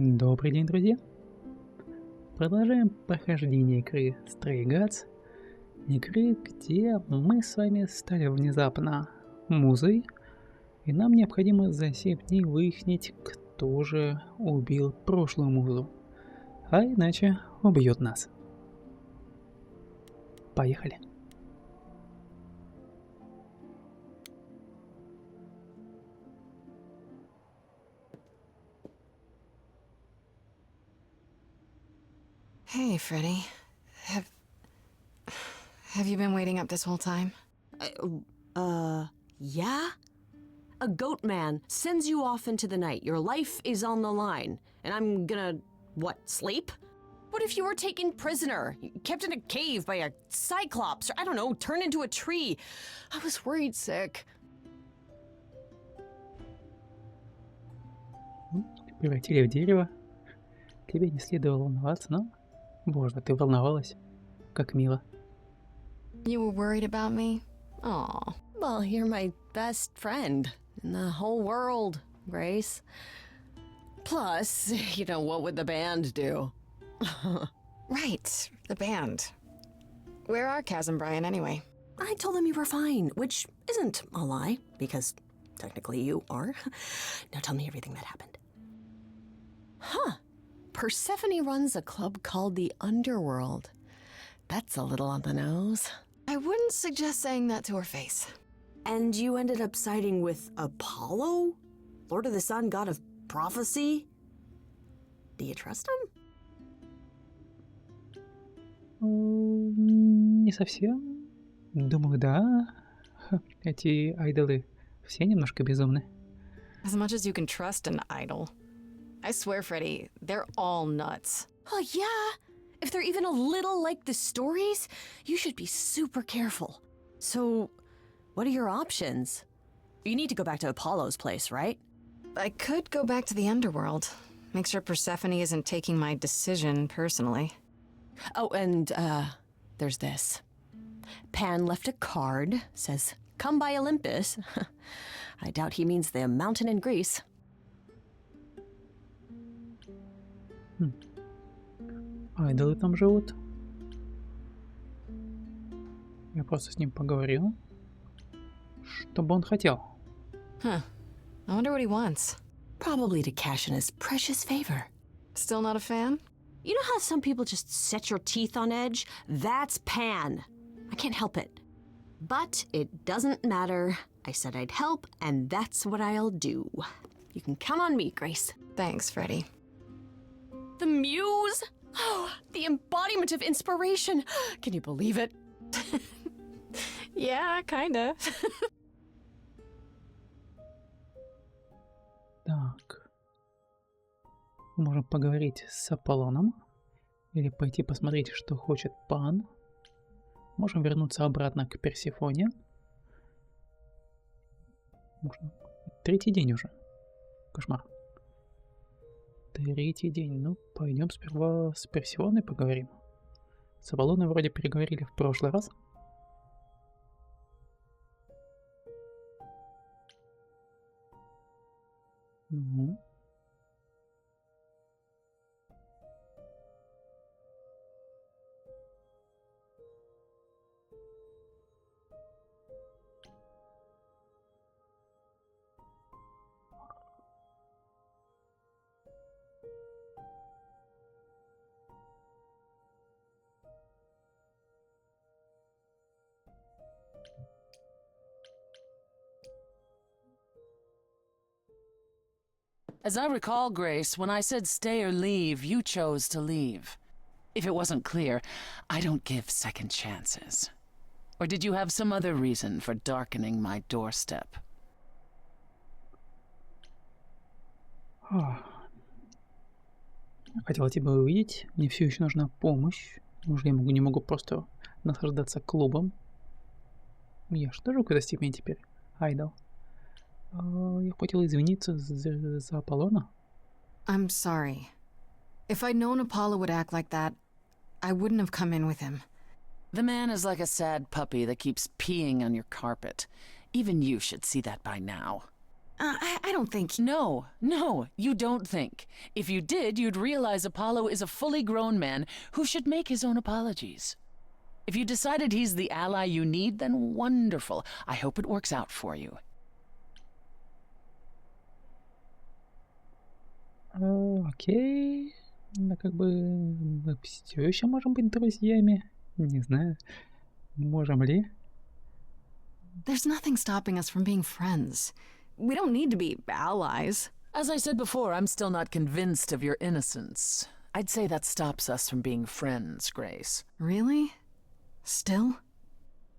Добрый день, друзья! Продолжаем прохождение игры Stray Gods, игры, где мы с вами стали внезапно музой, и нам необходимо за 7 дней выяснить, кто же убил прошлую музу, а иначе убьет нас. Поехали! Hey, Freddy. Have you been waiting up this whole time? Yeah? A goat man sends you off into the night. Your life is on the line. And I'm gonna, what, sleep? What if you were taken prisoner, kept in a cave by a cyclops, or I don't know, turned into a tree? I was worried sick. Превратили в дерево. Тебе не следовало волноваться, но... Боже, ты волновалась. Как мило. You were worried about me? Aw. Well, you're my best friend in the whole world, Grace. Plus, you know, what would the band do? Right, the band. Where are Kaz and Brian anyway? I told them you were fine, which isn't a lie, because technically you are. Now tell me everything that happened. Huh. Persephone runs a club called the Underworld. That's a little on the nose. I wouldn't suggest saying that to her face. And you ended up siding with Apollo? Lord of the Sun, god of prophecy? Do you trust him? Не совсем. Думаю, да. Эти айдолы все немножко безумны. As much as you can trust an idol. I swear, Freddy, they're all nuts. Oh, yeah. If they're even a little like the stories, you should be super careful. So, what are your options? You need to go back to Apollo's place, right? I could go back to the underworld. Make sure Persephone isn't taking my decision personally. Oh, and, there's this. Pan left a card, says, "Come by Olympus." I doubt he means the mountain in Greece. Айдолы там живут. Я просто с ним поговорил. Что бы он хотел? Huh. I wonder what he wants. Probably to cash in his precious favor. Still not a fan? You know how some people just set your teeth on edge? That's Pan. I can't help it. But it doesn't matter. I said I'd help, and that's what I'll do. You can count on me, Grace. Thanks, Freddy. The muse? Oh, the embodiment of inspiration. Can you believe it? Yeah, kinda. Так. Можем поговорить с Аполлоном. Или пойти посмотреть, что хочет Пан. Можем вернуться обратно к Персефоне. Можно. Третий день уже. Кошмар. Третий день. Ну, пойдем сперва с Персефоной поговорим. С Аполлоном вроде переговорили в прошлый раз. Ну. As I recall, Grace, when I said stay or leave, you chose to leave. If it wasn't clear, I don't give second chances. Or did you have some other reason for darkening my doorstep? Хотела тебя увидеть. Мне все еще нужна помощь. Уже я не могу просто наслаждаться клубом. Я что же в какой-то степени теперь айдол. Я хотел извиниться за Аполлона. I'm sorry. If I'd known Apollo would act like that, I wouldn't have come in with him. The man is like a sad puppy that keeps peeing on your carpet. Even you should see that by now. I don't think... No, you don't think. If you did, you'd realize Apollo is a fully grown man who should make his own apologies. If you decided he's the ally you need, then wonderful. I hope it works out for you. Окей. Да как бы мы все еще можем быть друзьями. Не знаю, можем ли. There's nothing stopping us from being friends. We don't need to be allies. As I said before, I'm still not convinced of your innocence. I'd say that stops us from being friends, Grace. Really? Still?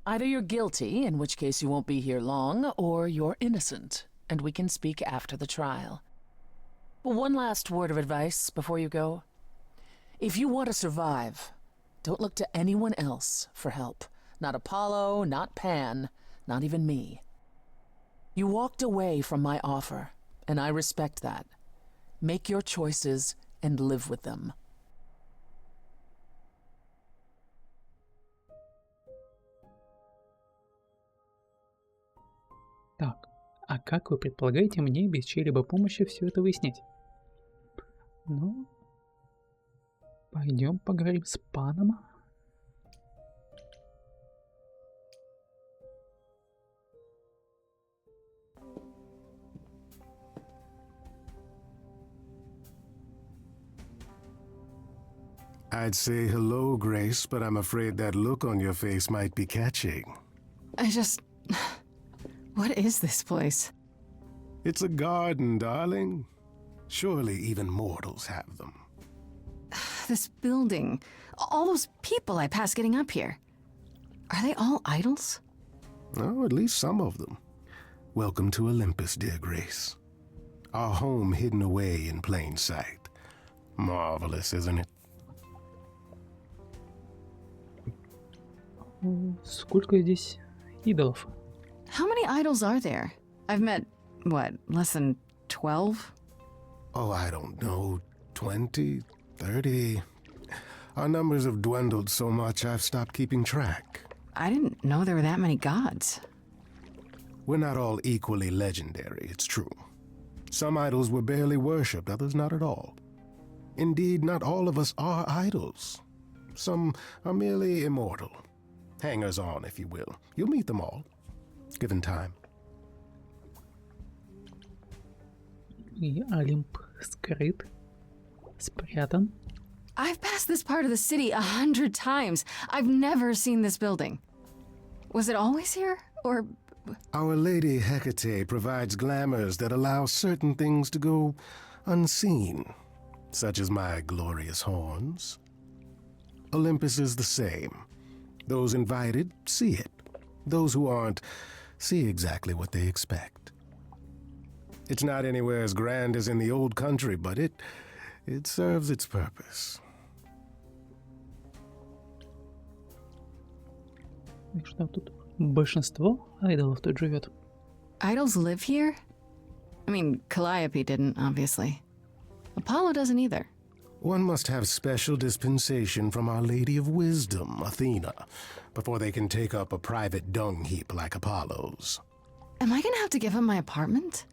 Either you're guilty, in which case you won't be here long, or you're innocent, and we can speak after the trial. One last word of advice before you go. If you want to survive, don't look to anyone else for help. Not Apollo, not Pan, not even me. You walked away from my offer, and I respect that. Make your choices and live with them. Так, а как вы предполагаете мне без чьей-либо помощи все это выяснить? Ну, пойдем поговорим с паном. I'd say hello, Grace, but I'm afraid that look on your face might be catching. What is this place? It's a garden, darling. Surely even mortals have them. This building. All those people I pass getting up here. Are they all idols? Oh, at least some of them. Welcome to Olympus, dear Grace. Our home hidden away in plain sight. Marvelous, isn't it? Сколько здесь идолов? How many idols are there? I've met, what, less than 12? Oh, I don't know, 20, 30. Our numbers have dwindled so much I've stopped keeping track. I didn't know there were that many gods. We're not all equally legendary, it's true. Some idols were barely worshipped, others not at all. Indeed, not all of us are idols. Some are merely immortal. Hangers-on, if you will. You'll meet them all, given time. И Олимп скрыт, спрятан. I've passed this part of the city 100 times. I've never seen this building. Was it always here, or... Our Lady Hecate provides glamours that allow certain things to go unseen, such as my glorious horns. Olympus is the same. Those invited see it. Those who aren't see exactly what they expect. It's not anywhere as grand as in the old country, but it serves its purpose. И что тут? Большинство айдолов тут живет. Idols live here? I mean, Calliope didn't, obviously. Apollo doesn't either. One must have special dispensation from Our Lady of Wisdom, Athena, before they can take up a private dung heap like Apollo's. Am I gonna have to give him my apartment?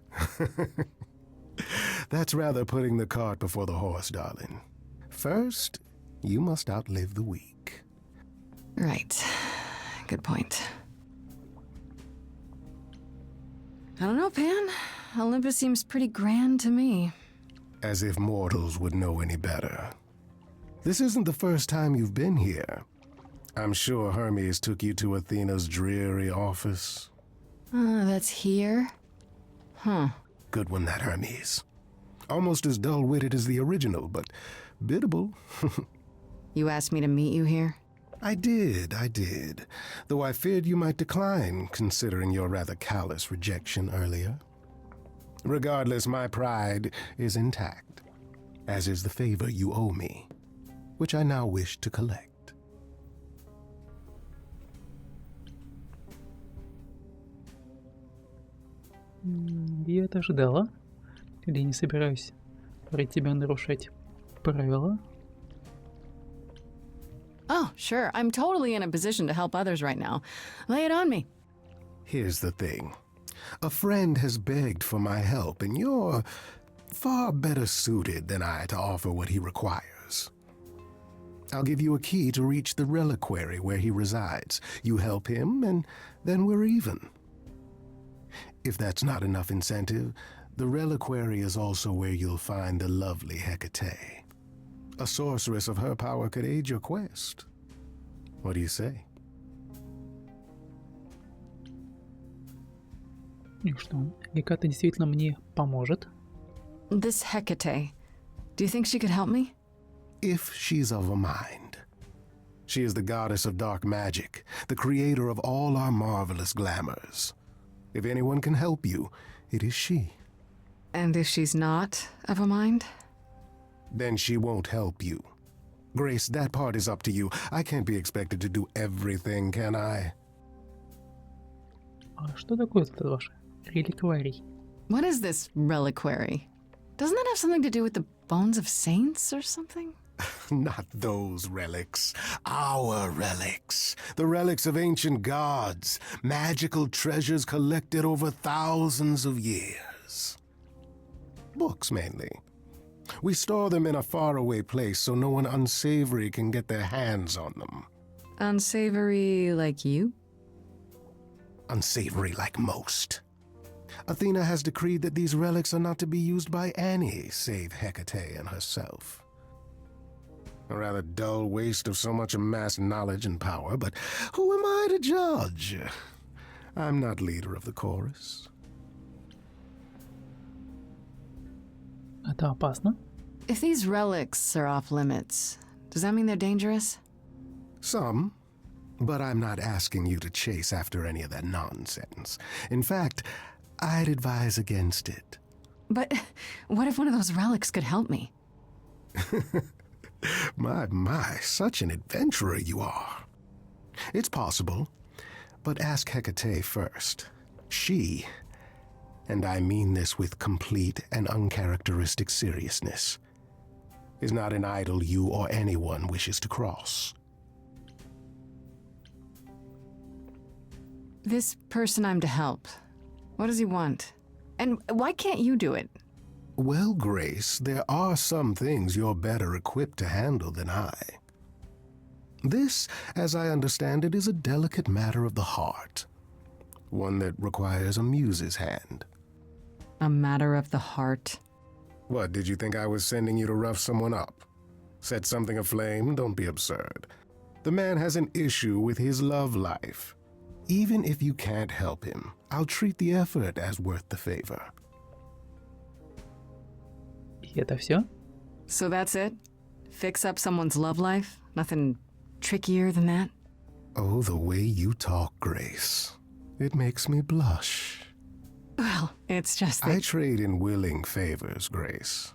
That's rather putting the cart before the horse, darling. First, you must outlive the weak. Right. Good point. I don't know, Pan. Olympus seems pretty grand to me. As if mortals would know any better. This isn't the first time you've been here. I'm sure Hermes took you to Athena's dreary office. That's here? Huh. Good one, that Hermes. Almost as dull-witted as the original, but biddable. You asked me to meet you here? I did. Though I feared you might decline, considering your rather callous rejection earlier. Regardless, my pride is intact, as is the favor you owe me, which I now wish to collect. Я это ожидала. Или не собираюсь ради тебя нарушать правила. Oh, sure. I'm totally in a position to help others right now. Lay it on me. Here's the thing. A friend has begged for my help, and you're far better suited than I to offer what he requires. I'll give you a key to reach the reliquary where he resides. You help him, and then we're even. If that's not enough incentive, the reliquary is also where you'll find the lovely Hecate. A sorceress of her power could aid your quest. What do you say? И что, Геката действительно мне поможет? This Hecate, do you think she could help me? If she's of a mind. She is the goddess of dark magic, the creator of all our marvelous glamours. If anyone can help you, it is she. And if she's not of a mind? Then she won't help you. Grace, that part is up to you. I can't be expected to do everything, can I? А что такое этот ваш реликварий? What is this reliquary? Doesn't that have something to do with the bones of saints or something? Not those relics. Our relics. The relics of ancient gods. Magical treasures collected over thousands of years. Books, mainly. We store them in a faraway place so no one unsavory can get their hands on them. Unsavory like you? Unsavory like most. Athena has decreed that these relics are not to be used by any save Hecate and herself. A rather dull waste of so much amassed knowledge and power, but who am I to judge? I'm not leader of the chorus. Это опасно? If these relics are off limits, does that mean they're dangerous? Some, but I'm not asking you to chase after any of that nonsense. In fact, I'd advise against it. But what if one of those relics could help me? My, such an adventurer you are. It's possible, but ask Hecate first. She, and I mean this with complete and uncharacteristic seriousness, is not an idol you or anyone wishes to cross. This person I'm to help, what does he want? And why can't you do it? Well, Grace, there are some things you're better equipped to handle than I. This, as I understand it, is a delicate matter of the heart. One that requires a muse's hand. A matter of the heart. What, did you think I was sending you to rough someone up? Set something aflame? Don't be absurd. The man has an issue with his love life. Even if you can't help him, I'll treat the effort as worth the favor. И это все? So that's it? Fix up someone's love life? Nothing trickier than that? Oh, the way you talk, Grace. It makes me blush. Well, it's just I that... trade in willing favors, Grace.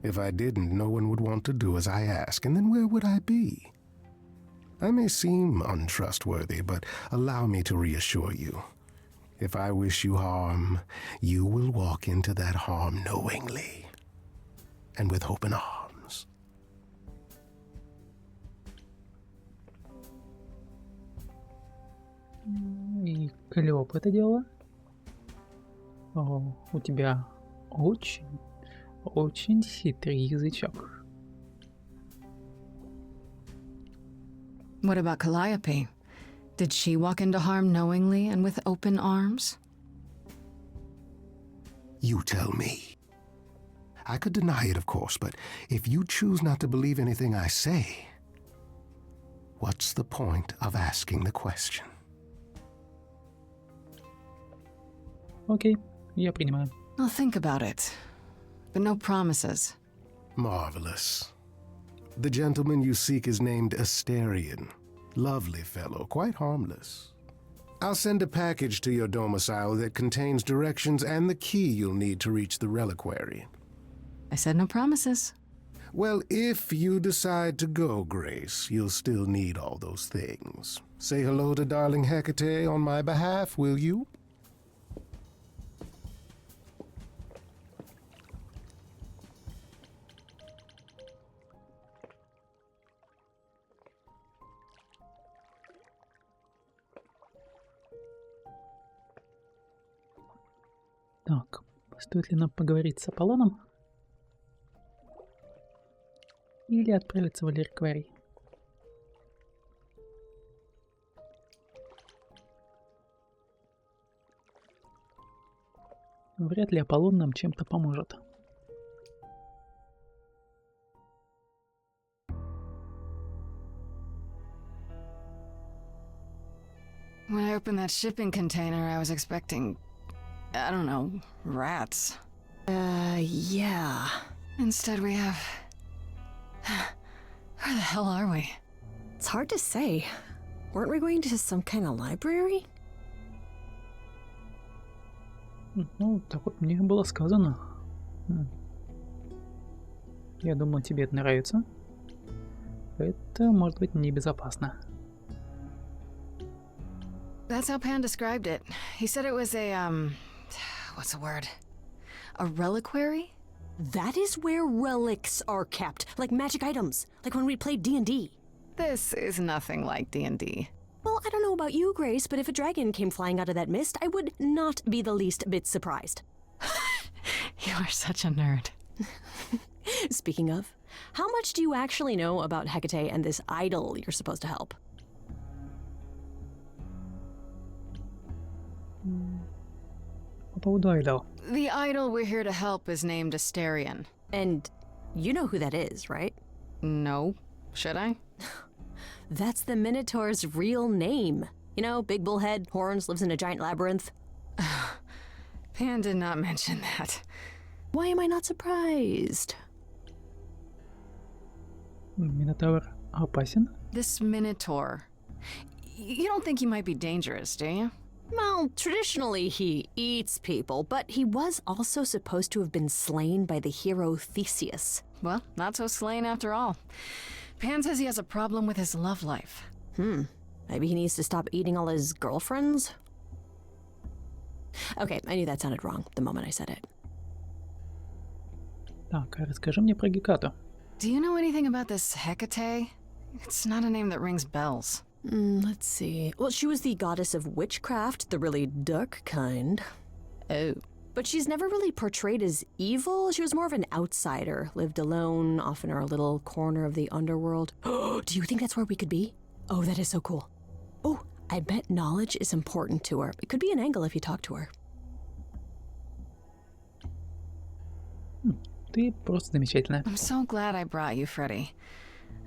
If I didn't, no one would want to do as I ask, and then where would I be? I may seem untrustworthy, but allow me to reassure you. If I wish you harm, you will walk into that harm knowingly and with open arms. И клёп это дело. О, у тебя очень хитрый язычок. What about Calliope? Did she walk into harm knowingly and with open arms? You tell me. I could deny it, of course, but if you choose not to believe anything I say, what's the point of asking the question? Окей, я принимаю. I'll think about it. But no promises. Marvelous. The gentleman you seek is named Asterion. Lovely fellow, quite harmless. I'll send a package to your domicile that contains directions and the key you'll need to reach the reliquary. I said no promises. Well, if you decide to go, Grace, you'll still need all those things. Say hello to darling Hecate on my behalf, will you? Стоит ли нам поговорить с Аполлоном? Или отправиться в Лирикварий? Вряд ли Аполлон нам чем-то поможет. When I opened that shipping container, I was expecting, I don't know, rats. Yeah. Instead, we have. Where the hell are we? It's hard to say. Weren't we going to some kind of library? Ну, так вот мне было сказано. Я думаю, тебе это нравится. Это может быть небезопасно. That's how Pan described it. He said it was a, what's the word? A reliquary? That is where relics are kept, like magic items, like when we played D&D. This is nothing like D&D. Well, I don't know about you, Grace, but if a dragon came flying out of that mist, I would not be the least bit surprised. You are such a nerd. Speaking of, how much do you actually know about Hecate and this idol you're supposed to help? По поводу айдол. The idol we're here to help is named Asterion. And you know who that is, right? No. Should I? That's the Minotaur's real name. You know, big bullhead, horns, lives in a giant labyrinth. Pan did not mention that. Why am I not surprised? Минотавр опасен? This Minotaur. You don't think he might be dangerous, do you? Well, traditionally he eats people, but he was also supposed to have been slain by the hero Theseus. Well, not so slain after all. Pan says he has a problem with his love life. Maybe he needs to stop eating all his girlfriends? Okay, I knew that sounded wrong the moment I said it. Так, расскажи мне про Гекату. Do you know anything about this Hecate? It's not a name that rings bells. Let's see. Well, she was the goddess of witchcraft, the really dark kind. Oh. But she's never really portrayed as evil. She was more of an outsider, lived alone, off in her little corner of the underworld. Do you think that's where we could be? Oh, that is so cool. Oh, I bet knowledge is important to her. It could be an angle if you talk to her. Ты просто замечательная. I'm so glad I brought you, Freddy.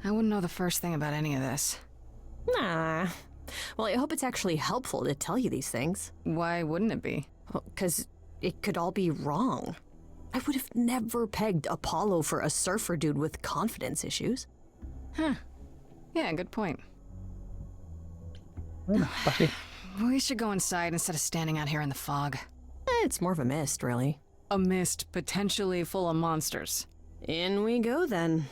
I wouldn't know the first thing about any of this. Nah. Well, I hope it's actually helpful to tell you these things. Why wouldn't it be? Because it could all be wrong. I would have never pegged Apollo for a surfer dude with confidence issues. Huh. Yeah, good point. Ладно, пошли. We should go inside instead of standing out here in the fog. It's more of a mist, really. A mist potentially full of monsters. In we go, then.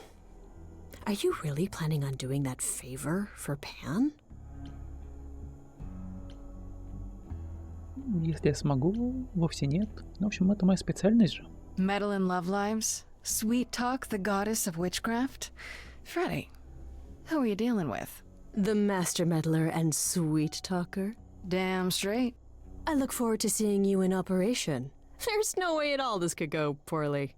Are you really planning on doing that favor for Pan? Если я смогу, вовсе нет. В общем, это моя специальность же. Meddle in love lives? Sweet Talk, the goddess of witchcraft? Freddy, who are you dealing with? The master meddler and sweet talker. Damn straight. I look forward to seeing you in operation. There's no way at all this could go poorly.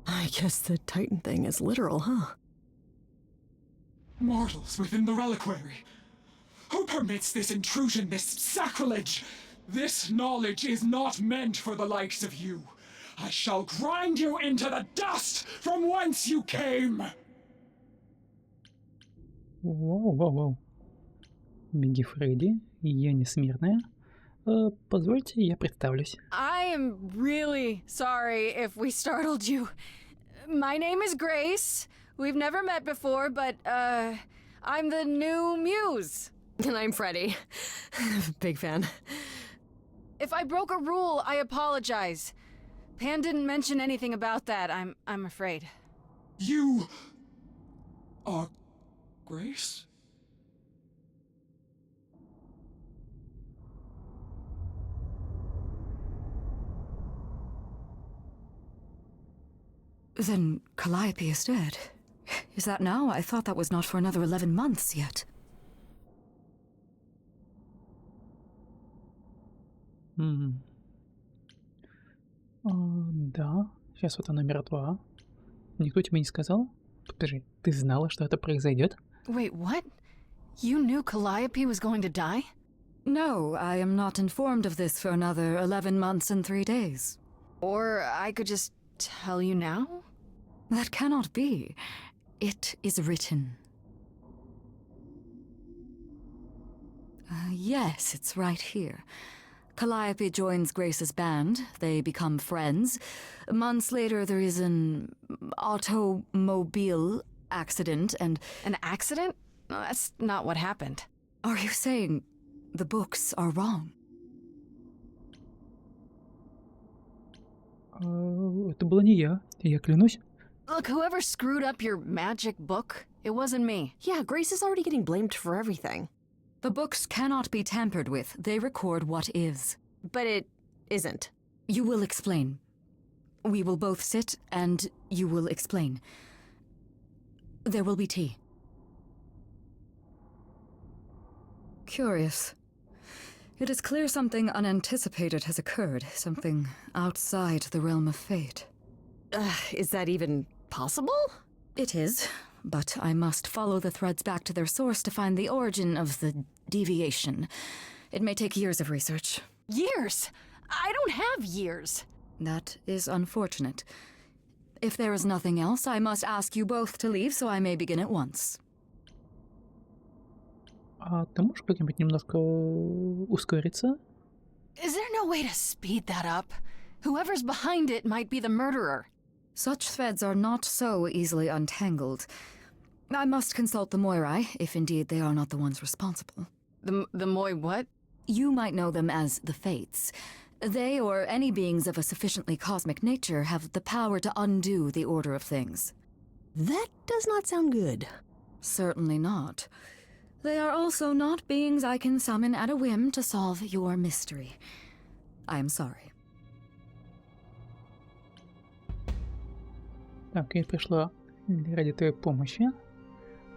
I guess the Titan thing is literal, huh? Mortals within the reliquary. Who permits this intrusion, this sacrilege? This knowledge is not meant for the likes of you. I shall grind you into the dust from whence you came! Воу-воу-воу. Беги, Фредди. Я не смертная. Позвольте, я представлюсь. I am really sorry if we startled you. My name is Grace. We've never met before, but, I'm the new muse. And I'm Freddy. Big fan. If I broke a rule, I apologize. Pan didn't mention anything about that, I'm afraid. You are Grace? Then Calliope is dead. Is that now? I thought that was not for another 11 months yet. Да, сейчас вот она мертва. Никто тебе не сказал? Подожди, ты знала, что это произойдет? Wait, what? You knew Calliope was going to die? No, I am not informed of this for another 11 months and 3 days. Or I could just tell you now? That cannot be. It is written. Yes, it's right here. Calliope joins Grace's band. They become friends. Months later, there is an automobile accident and... An accident? No, that's not what happened. Are you saying the books are wrong? Это была не я клянусь. Look, whoever screwed up your magic book, it wasn't me. Yeah, Grace is already getting blamed for everything. The books cannot be tampered with. They record what is. But it isn't. You will explain. We will both sit and you will explain. There will be tea. Curious. It is clear something unanticipated has occurred, something outside the realm of fate. Is that even possible? It is, but I must follow the threads back to their source to find the origin of the deviation. It may take years of research. Years? I don't have years. That is unfortunate. If there is nothing else, I must ask you both to leave so I may begin at once. А ты можешь как-нибудь немножко ускориться? Is there no way to speed that up? Whoever's behind it might be the murderer. Such threads are not so easily untangled. I must consult the Moirai, if indeed they are not the ones responsible. The Moi what? You might know them as the Fates. They, or any beings of a sufficiently cosmic nature, have the power to undo the order of things. That does not sound good. Certainly not. They are also not beings I can summon at a whim to solve your mystery. I am sorry. Так, я пришла ради твоей помощи.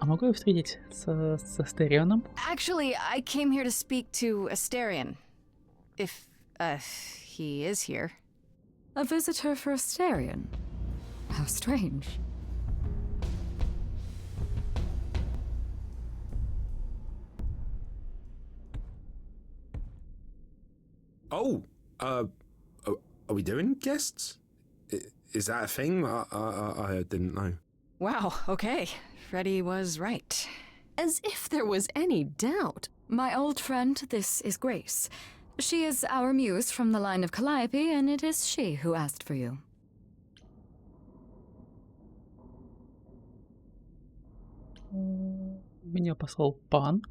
А могу я встретить со Астерионом? Actually, I came here to speak to Asterion. If, he is here. A visitor for Asterion? How strange. Oh, are we doing guests? Is that a thing? I didn't know. Wow, okay. Freddie was right. As if there was any doubt. My old friend, this is Grace. She is our muse from the line of Calliope, and it is she who asked for you. Меня послал пан.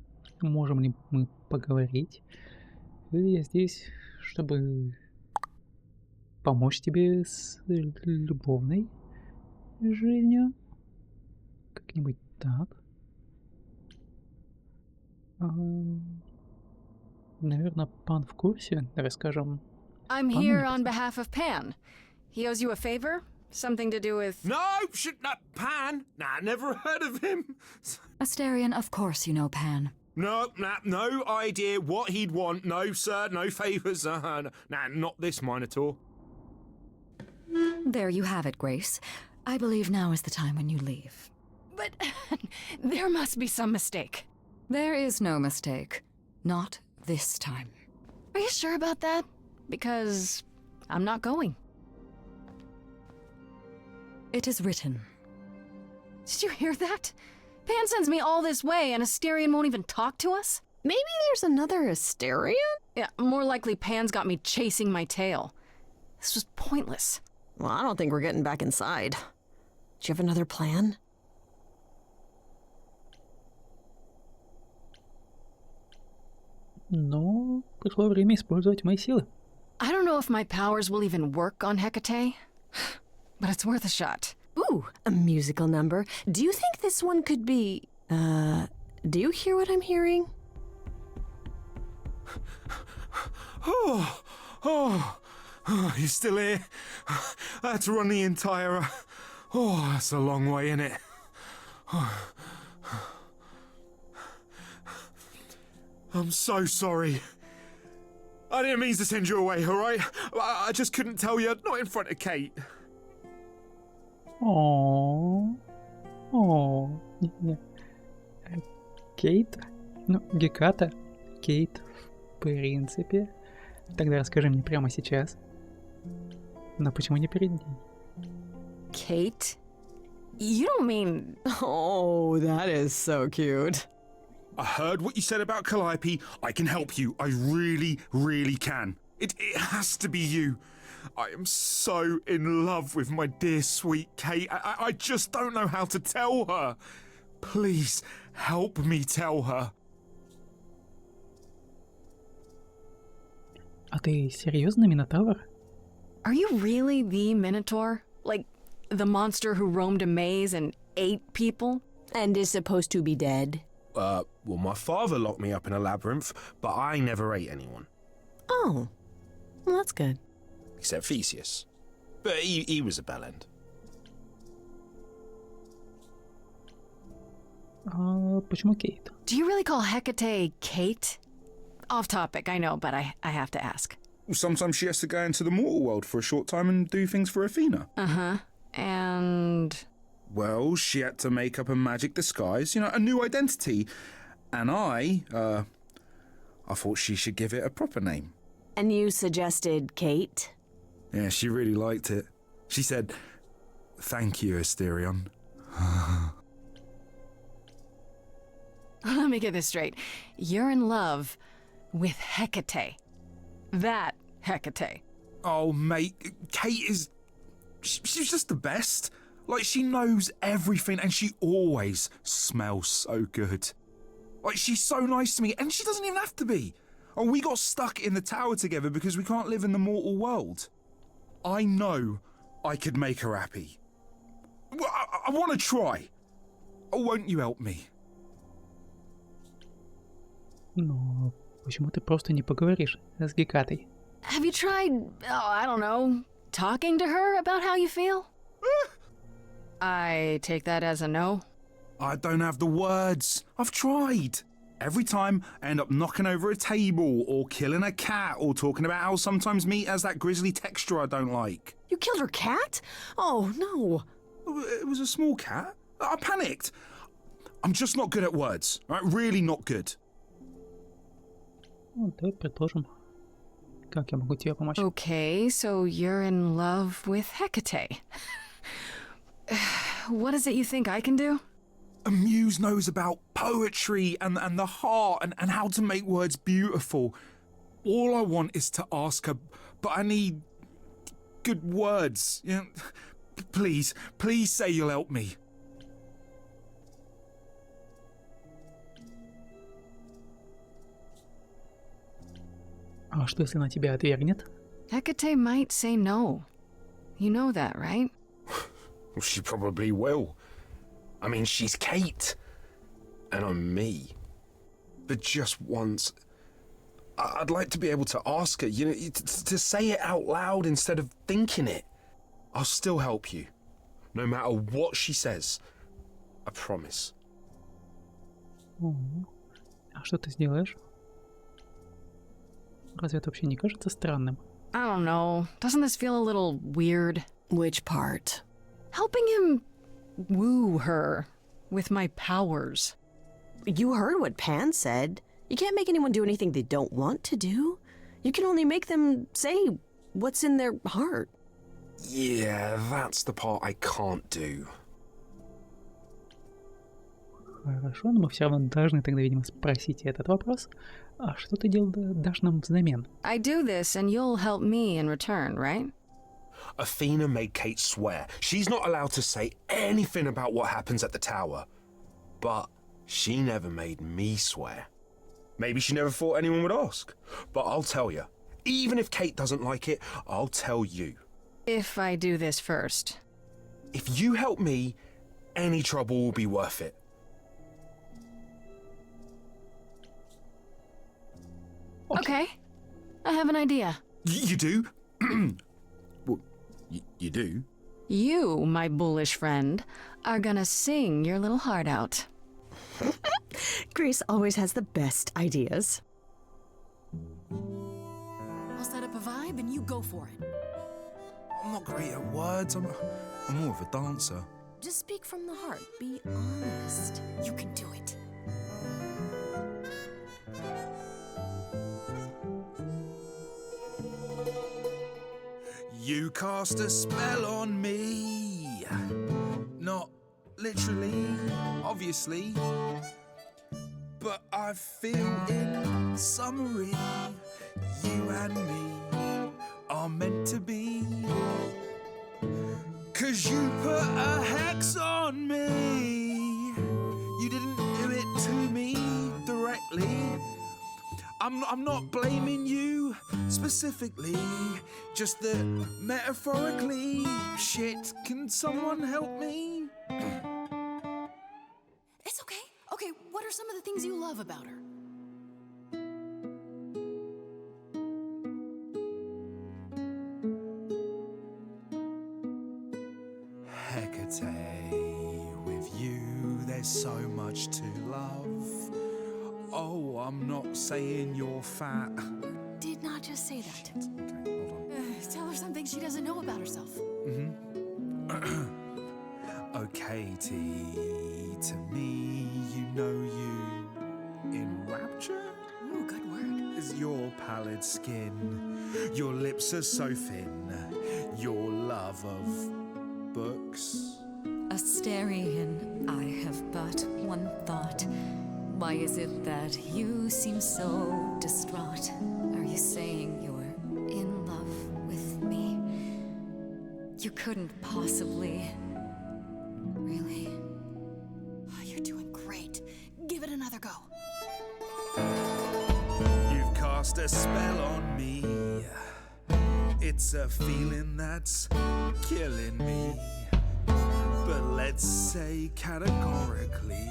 Можем ли мы поговорить? Или я здесь, чтобы помочь тебе с любовной жизнью? Как-нибудь так. Наверное, пан в курсе. Давай скажем. I'm here on behalf of Pan. He owes you a favor? Something to do with... No, shouldn't that Pan? Nah, never heard of him. Asterion, of course you know Pan. No idea what he'd want. No, sir, no favours. Nah, not this Minotaur. There you have it, Grace. I believe now is the time when you leave. But there must be some mistake. There is no mistake. Not this time. Are you sure about that? Because I'm not going. It is written. Did you hear that? Pan sends me all this way and Asterion won't even talk to us? Maybe there's another Asterion? Yeah, more likely Pan's got me chasing my tail. This was pointless. Well, I don't think we're getting back inside. Do you have another plan? Но пришло время использовать мои силы. I don't know if my powers will even work on Hecate, but it's worth a shot. Ooh, a musical number. Do you think this one could be... do you hear what I'm hearing? Oh, you're still here. I had to run the entire Oh, that's a long way, isn't it? I'm so sorry. I didn't mean to send you away, alright? I just couldn't tell you, not in front of Kate. О, о, не. Кейт? Ну, Геката, Кейт, в принципе. Тогда расскажи мне прямо сейчас. Но почему не перед ней? Kate? You don't mean... Oh, that is so cute. I heard what you said about Calliope. I can help you. I really, really can. It has to be you. I am so in love with my dear sweet Kate. I just don't know how to tell her. Please, help me tell her. А ты серьезно, Минотавр? Are you really the Minotaur? Like, the monster who roamed a maze and ate people? And is supposed to be dead. Well, my father locked me up in a labyrinth, but I never ate anyone. Oh, well, that's good. Except Theseus. But he was a bellend. А почему Кейт? Do you really call Hecate Kate? Off topic, I know, but I have to ask. Sometimes she has to go into the mortal world for a short time and do things for Athena. Uh-huh. And... Well, she had to make up a magic disguise, you know, a new identity. And I thought she should give it a proper name. And you suggested Kate? Yeah, she really liked it. She said, "Thank you, Asterion." Let me get this straight. You're in love with Hecate. That Hecate. Oh, mate, Kate is... She's just the best. Like, she knows everything and she always smells so good. Like, she's so nice to me and she doesn't even have to be. Oh, we got stuck in the tower together because we can't live in the mortal world. I know I could make her happy. Well, I want to try. Oh, won't you help me? Ну, почему ты просто не поговоришь с Гекатой? Have you tried, I don't know, talking to her about how you feel? I take that as a no. I don't have the words. I've tried. Every time I end up knocking over a table or killing a cat or talking about how sometimes meat has that grisly texture I don't like. You killed her cat? Oh, no. It was a small cat. I panicked. I'm just not good at words. Right? Really not good. Ну, давай предположим, как я могу тебе помочь. Okay, so you're in love with Hecate. What is it you think I can do? A muse knows about poetry and the heart and how to make words beautiful. All I want is to ask her, but I need good words. You know, please say you'll help me. А что, если она тебя отвергнет? Hecate might say no. You know that, right? Well, she probably will. I mean, she's Kate. And I'm me. But just once, I'd like to be able to ask her, you know, to say it out loud instead of thinking it. I'll still help you. No matter what she says. I promise. А что ты сделаешь? Разве это вообще не кажется странным? I don't know. Doesn't this feel a little weird? Which part? Helping him woo her with my powers. You heard what Pan said. You can't make anyone do anything they don't want to do. You can only make them say what's in their heart. Yeah, that's the part I can't do. Хорошо, но мы все равно должны тогда, видимо, спросить этот вопрос. А что ты дашь нам взамен? I do this and you'll help me in return, right? Athena made Kate swear she's not allowed to say anything about what happens at the tower. But she never made me swear. Maybe she never thought anyone would ask. But I'll tell you, even if Kate doesn't like it, I'll tell you. If I do this first. If you help me, any trouble will be worth it. Okay. I have an idea. You do? Well, you do? You, my bullish friend, are gonna sing your little heart out. Grace always has the best ideas. I'll set up a vibe and you go for it. I'm not great at words. I'm more of a dancer. Just speak from the heart. Be honest. You can do it. You cast a spell on me. Not literally, obviously. But I feel in summary, you and me are meant to be. 'Cause you put a hex on me. You didn't do it to me directly. I'm not blaming you specifically, just that metaphorically. Shit, can someone help me? It's okay. Okay, what are some of the things you love about her? Hecate, with you there's so much to love. Oh, I'm not saying you're fat. Did not just say that. Okay, hold on. Tell her something she doesn't know about herself. Oh, Katie, to me, you know you in rapture? Ooh, good word. Is your pallid skin, your lips are so thin, your love of books. Asterian, I have but one thought. Why is it that you seem so distraught? Are you saying you're in love with me? You couldn't possibly. Really? Oh, you're doing great. Give it another go. You've cast a spell on me. It's a feeling that's killing me. But let's say categorically,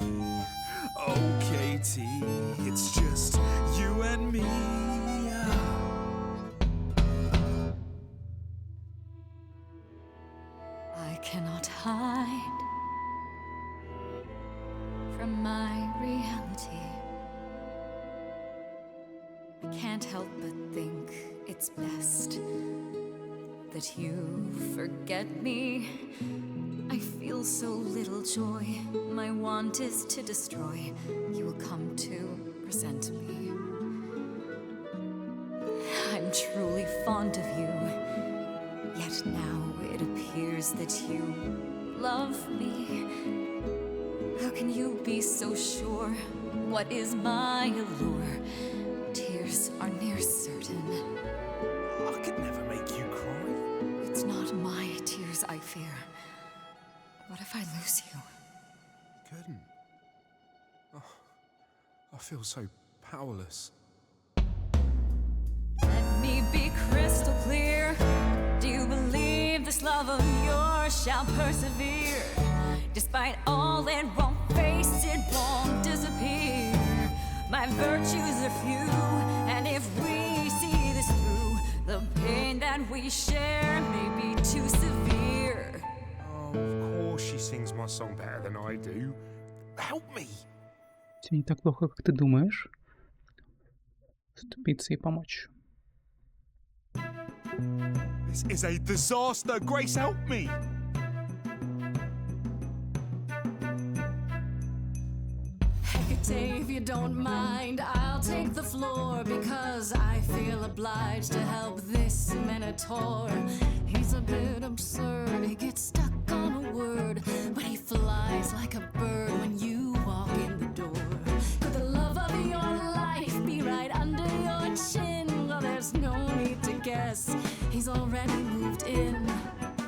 oh, Katie, it's just you and me. I cannot hide from my reality. I can't help but think it's best that you forget me. I feel so little joy. My want is to destroy. You will come to resent me. I'm truly fond of you. Yet now it appears that you love me. How can you be so sure? What is my allure? Tears are near certain. I could never make you cry. It's not my tears I fear. What if I lose you? Couldn't. Oh, I feel so powerless. Let me be crystal clear. Do you believe this love of yours shall persevere? Despite all it won't face, it won't disappear. My virtues are few, and if we see this through, the pain that we share may be too severe. Oh, of course she sings my song better than I do. Help me! Все не так плохо, как ты думаешь. Вступиться и помочь. This is a disaster. Grace, help me! Hecate, if you don't mind, I'll take the floor because I feel obliged to help this minotaur. He's a bit absurd, he gets stuck on a word, but he flies like a bird when you walk in the door. Could the love of your life be right under your chin? Well, there's no need to guess, he's already moved in.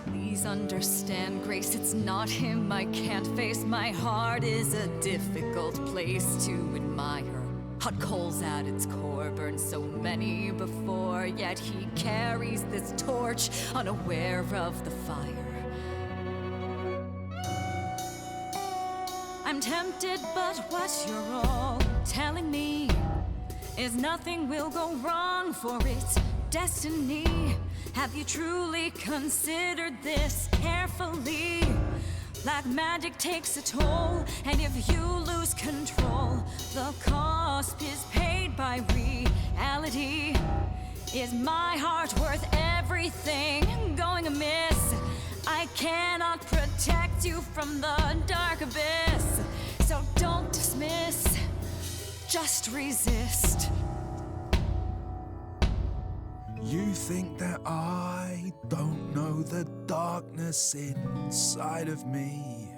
Please understand, Grace, it's not him I can't face. My heart is a difficult place to admire. Hot coals at its core, burned so many before, yet he carries this torch, unaware of the fire. I'm tempted, but what you're all telling me is nothing will go wrong, for it's destiny. Have you truly considered this carefully? Black magic takes a toll, and if you lose control, the cost is paid by reality. Is my heart worth everything going amiss? I cannot protect you from the dark abyss. So don't dismiss, just resist. You think that I don't know the darkness inside of me.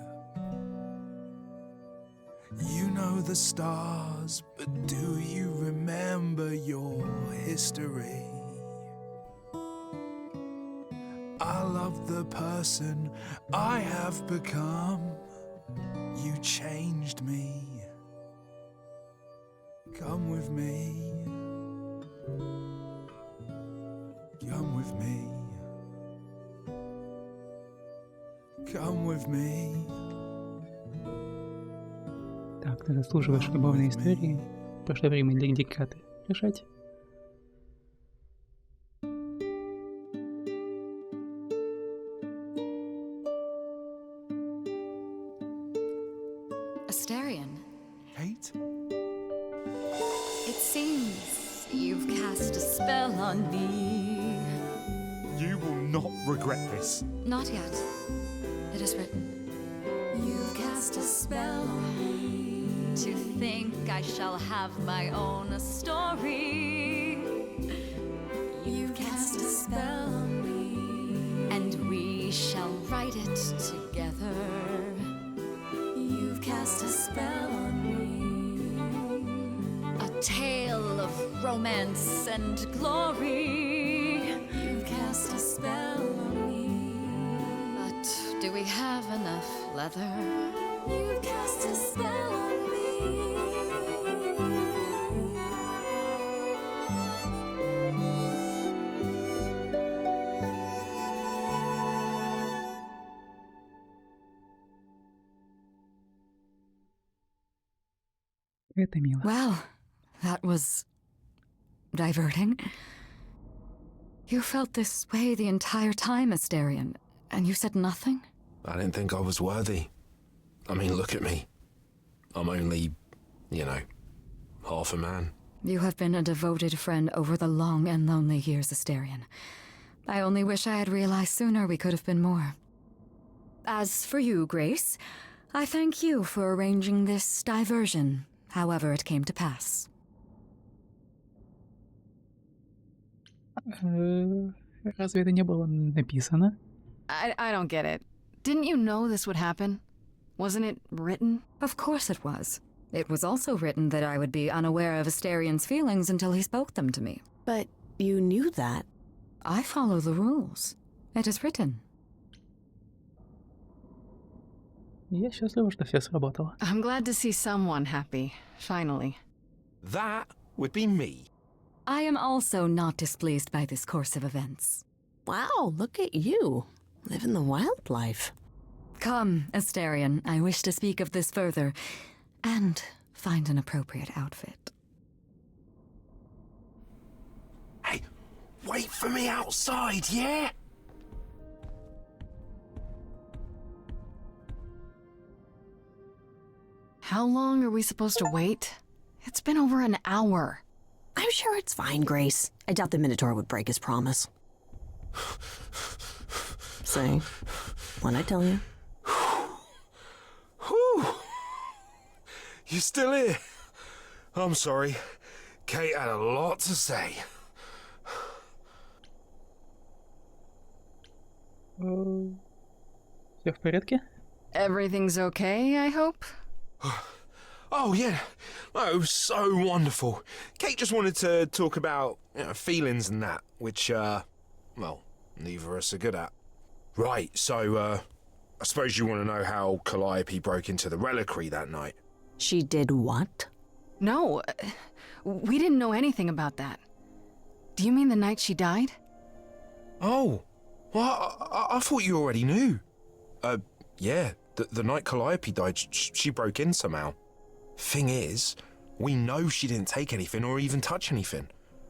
You know the stars, but do you remember your history? I love the person I have become. You changed me. Come with me. Come with me. Come with me. Так, ты заслуживаешь любовной истории. Пришло время для декаты решать. Asterion, Kate? It seems you've cast a spell on me. You will not regret this. not yet. It is written. You've cast a spell on me. To think I shall have my own story. You've cast a spell on me. And we shall write it together. You've cast a spell on me. A tale of romance and glory. You've cast a spell on me. But do we have enough leather? You've cast a spell on me. Это мило. Well, that was diverting. You felt this way the entire time, Asterion, and you said nothing? I didn't think I was worthy. I mean, look at me. I'm only, half a man. You have been a devoted friend over the long and lonely years, Asterion. I only wish I had realized sooner we could have been more. As for you, Grace, I thank you for arranging this diversion, however it came to pass. Разве это не было написано? I don't get it. Didn't you know this would happen? Wasn't it written? Of course it was. It was also written that I would be unaware of Asterion's feelings until he spoke them to me. But you knew that. I follow the rules. It is written. Я счастлива, что все сработало. I'm glad to see someone happy, finally. That would be me. I am also not displeased by this course of events. Wow, look at you. Living the wild life. Come, Asterion, I wish to speak of this further, and find an appropriate outfit. Hey, wait for me outside, yeah? How long are we supposed to wait? It's been over an hour. I'm sure it's fine, Grace. I doubt the Minotaur would break his promise. Say, what'd I tell you? Whew. You still here? I'm sorry. Kate had a lot to say. Все в порядке? Everything's okay, I hope? Oh, yeah. No, it was so wonderful. Kate just wanted to talk about feelings and that, which, neither of us are good at. Right, so, I suppose you want to know how Calliope broke into the reliquary that night. She did what? No, we didn't know anything about that. Do you mean the night she died? Oh, well, I thought you already knew. Yeah, the night Calliope died, she broke in somehow. Thing is, we know she didn't take anything or even touch anything.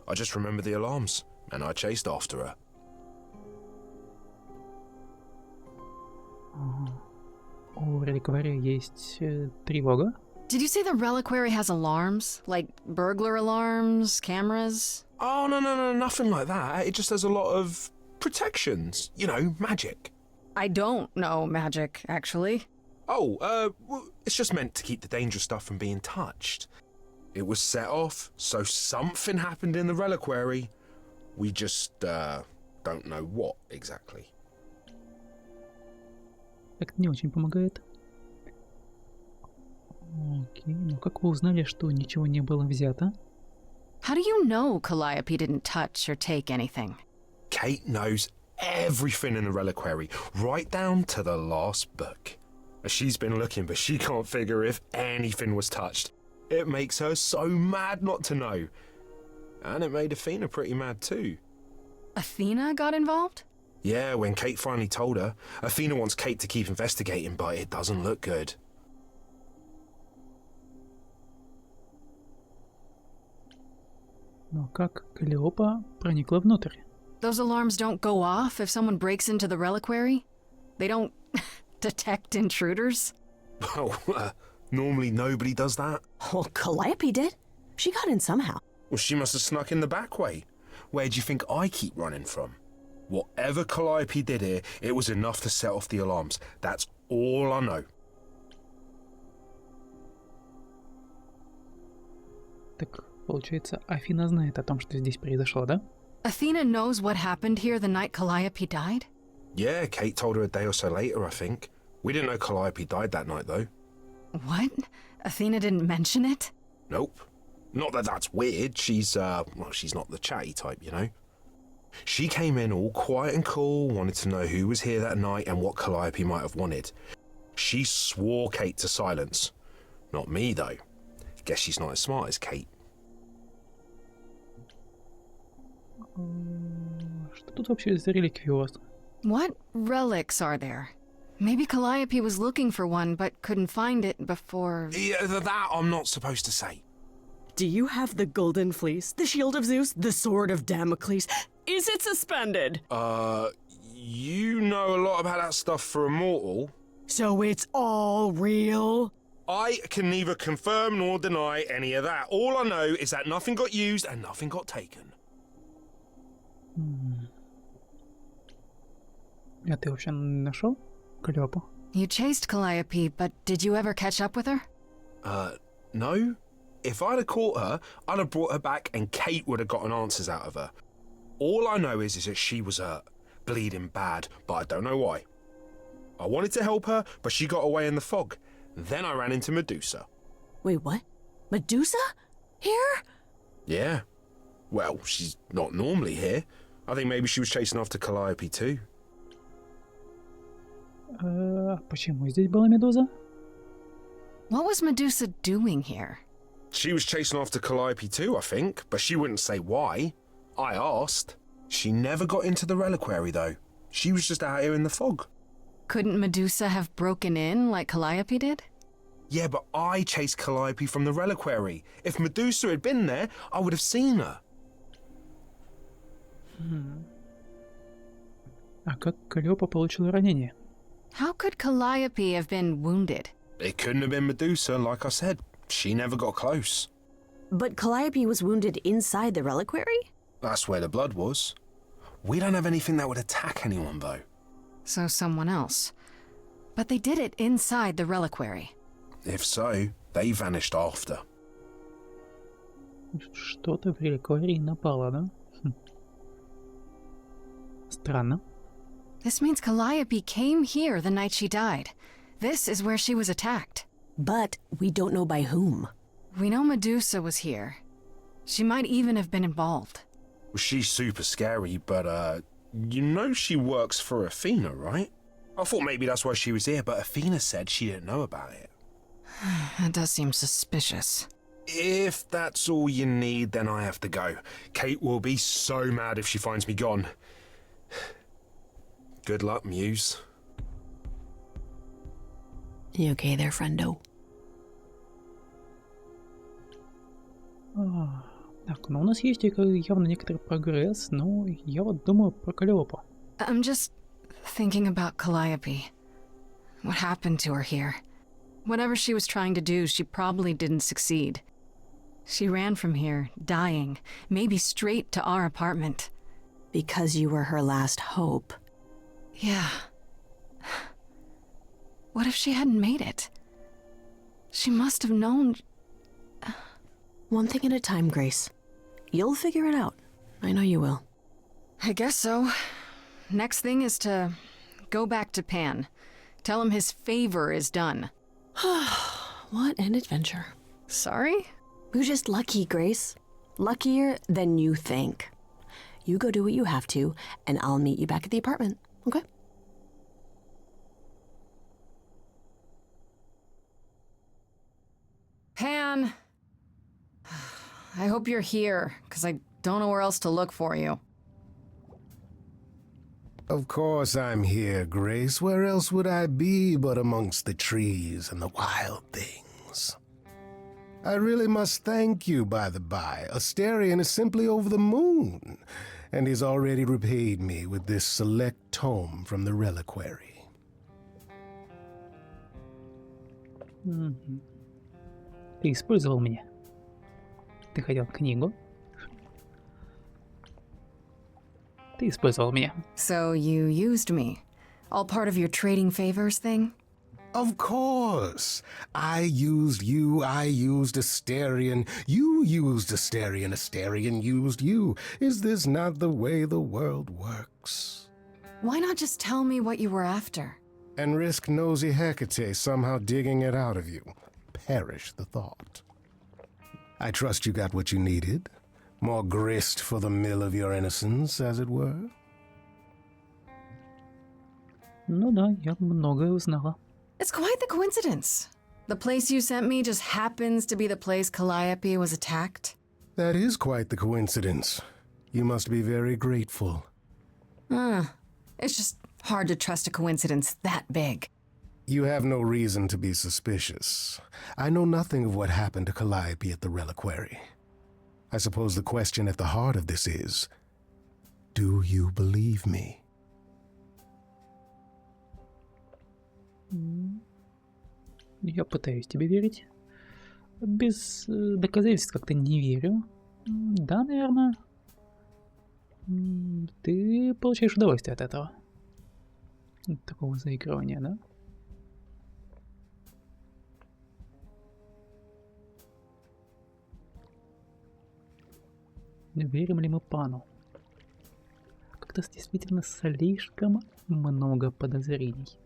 I just remember the alarms, and I chased after her. У реликвария есть тревога. Did you say the reliquary has alarms? Like burglar alarms, cameras? Oh, no, nothing like that. It just has a lot of protections. You know, magic. I don't know magic, actually. Oh, well, it's just meant to keep the dangerous stuff from being touched. It was set off, so something happened in the reliquary. We just, don't know what exactly. Это не очень помогает. Окей, ну как вы узнали, что ничего не было взято? How do you know Calliope didn't touch or take anything? Kate knows everything in the reliquary, right down to the last book. She's been looking, but she can't figure if anything was touched. It makes her so mad not to know. And it made Athena pretty mad too. Athena got involved? Yeah, when Kate finally told her, Athena wants Kate to keep investigating, but it doesn't look good. Но как Калиопа проникла внутрь? Those alarms don't go off if someone breaks into the reliquary? They don't detect intruders? Well, normally nobody does that. Well, Calliope did. She got in somehow. Well, she must have snuck in the back way. Where do you think I keep running from? Whatever Calliope did here, it was enough to set off the alarms. That's all I know. Так, получается, Афина знает о том, что здесь произошло, да? Athena knows what happened here the night Calliope died? Yeah, Kate told her a day or so later, I think. We didn't know Calliope died that night, though. What? Athena didn't mention it? Nope. Not that that's weird. She's not the chatty type, you know. She came in all quiet and cool, wanted to know who was here that night and what Calliope might have wanted. She swore Kate to silence. Not me, though. Guess she's not as smart as Kate. Что тут вообще за реликвии у вас? What relics are there? Maybe Calliope was looking for one but couldn't find it before... Yeah, that I'm not supposed to say. Do you have the golden fleece, the shield of Zeus, the sword of Damocles? Is it suspended? You know a lot about that stuff for a mortal. So it's all real? I can neither confirm nor deny any of that. All I know is that nothing got used and nothing got taken. А ты вообще нашел Калиопу? You chased Calliope, but did you ever catch up with her? No. If I'd have caught her, I'd have brought her back and Kate would have gotten answers out of her. All I know is that she was hurt, bleeding bad, but I don't know why. I wanted to help her, but she got away in the fog. Then I ran into Medusa. Wait, what? Medusa? Here? Yeah. Well, she's not normally here. I think maybe she was chasing after Calliope too. Почему здесь была Медуза? What was Medusa doing here? She was chasing after Calliope too, I think, but she wouldn't say why. I asked. She never got into the reliquary though. She was just out here in the fog. Couldn't Medusa have broken in like Calliope did? Yeah, but I chased Calliope from the reliquary. If Medusa had been there, I would have seen her. А как Калиопа получила ранение? How could Calliope have been wounded? It couldn't have been Medusa, like I said. She never got close. But Calliope was wounded inside the reliquary? That's where the blood was. We don't have anything that would attack anyone, though. So someone else. But they did it inside the reliquary. If so, they vanished after. Что-то в реликварии напало, да? Странно. This means Calliope came here the night she died. This is where she was attacked. But we don't know by whom. We know Medusa was here. She might even have been involved. Well, she's super scary, but, you know she works for Athena, right? I thought maybe that's why she was here, but Athena said she didn't know about it. That does seem suspicious. If that's all you need, then I have to go. Kate will be so mad if she finds me gone. Good luck, Muse. You okay there, friendo? Так, ну у нас есть явно некоторый прогресс, но я вот думаю про Калиопу. I'm just thinking about Calliope. What happened to her here? Whatever she was trying to do, she probably didn't succeed. She ran from here, dying, maybe straight to our apartment. Because you were her last hope. Yeah. What if she hadn't made it? She must have known... One thing at a time, Grace. You'll figure it out. I know you will. I guess so. Next thing is to go back to Pan. Tell him his favor is done. What an adventure. Sorry? You're just lucky, Grace. Luckier than you think. You go do what you have to, and I'll meet you back at the apartment, okay? Pan! I hope you're here, because I don't know where else to look for you. Of course I'm here, Grace. Where else would I be but amongst the trees and the wild things? I really must thank you, by the by. Asterion is simply over the moon, and he's already repaid me with this select tome from the reliquary. Ты использовал меня. Ты хотел книгу. Ты использовал меня. So you used me. All part of your trading favors thing? Of course. I used you, I used Asterion. You used Asterion, Asterion used you. Is this not the way the world works? Why not just tell me what you were after? And risk nosy Hecate somehow digging it out of you. Perish the thought. I trust you got what you needed. More grist for the mill of your innocence, as it were. Ну да, я многое узнала. It's quite the coincidence. The place you sent me just happens to be the place Calliope was attacked. That is quite the coincidence. You must be very grateful. It's just hard to trust a coincidence that big. You have no reason to be suspicious. I know nothing of what happened to Calliope at the reliquary. I suppose the question at the heart of this is, do you believe me? Я пытаюсь тебе верить. Без доказательств как-то не верю. Да, наверное. Ты получаешь удовольствие от этого. От такого заигрывания, да? Верим ли мы пану? Как-то действительно слишком много подозрений.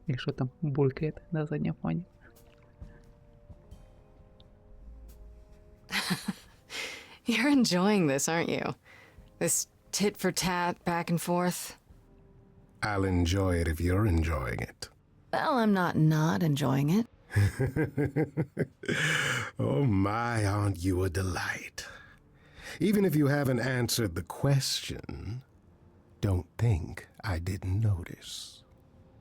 Или что там булькает на заднем фоне? You're enjoying this, aren't you? This tit for tat back and forth. I'll enjoy it if you're enjoying it. Well, I'm not enjoying it. Oh my, aren't you a delight? Even if you haven't answered the question, don't think I didn't notice.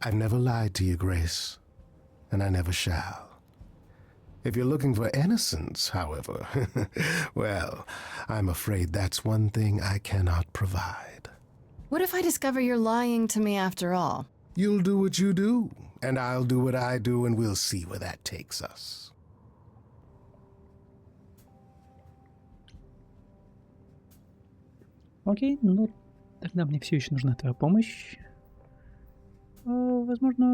I've never lied to you, Grace, and I never shall. If you're looking for innocence, however, well, I'm afraid that's one thing I cannot provide. What if I discover you're lying to me after all? You'll do what you do, and I'll do what I do, and we'll see where that takes us. Окей, ну тогда мне все еще нужна твоя помощь. Возможно,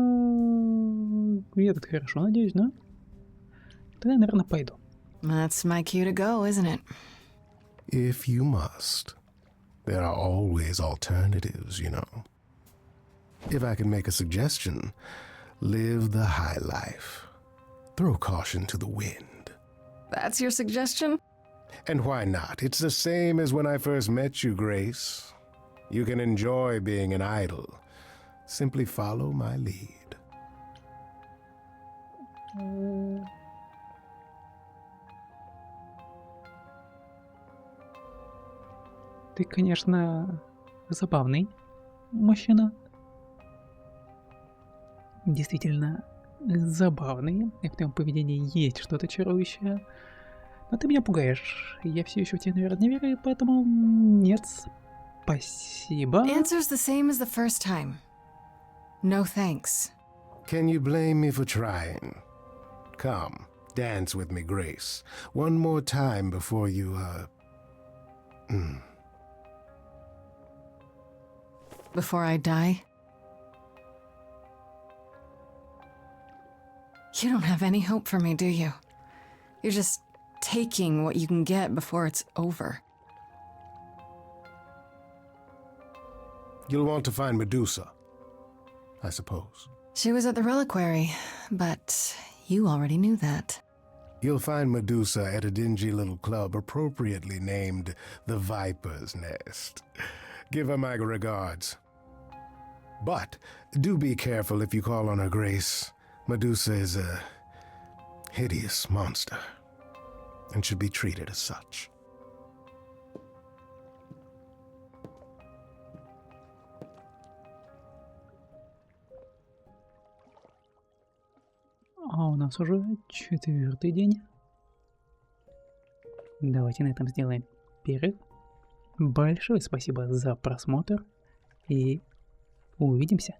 я тут хорошо надеюсь, да? Тогда я, наверное, пойду. That's my cue to go, isn't it? If you must, there are always alternatives, you know. If I can make a suggestion, live the high life. Throw caution to the wind. That's your suggestion? And why not? It's the same as when I first met you, Grace. You can enjoy being an idol. Simply follow my lead. Ты, конечно, забавный мужчина. Действительно забавный. И в твоем поведении есть что-то чарующее. Но ты меня пугаешь. Я все еще в тебя, наверное, не верю, поэтому нет, спасибо. Answer's the same as the first time. No thanks. Can you blame me for trying? Come, dance with me, Grace. One more time before you, Before I die? You don't have any hope for me, do you? You're just taking what you can get before it's over. You'll want to find Medusa, I suppose. She was at the reliquary, but you already knew that. You'll find Medusa at a dingy little club appropriately named the Viper's Nest. Give her my regards. But do be careful if you call on her, Grace. Medusa is a hideous monster and should be treated as such. А у нас уже 4-й день. Давайте на этом сделаем перерыв. Большое спасибо за просмотр и увидимся.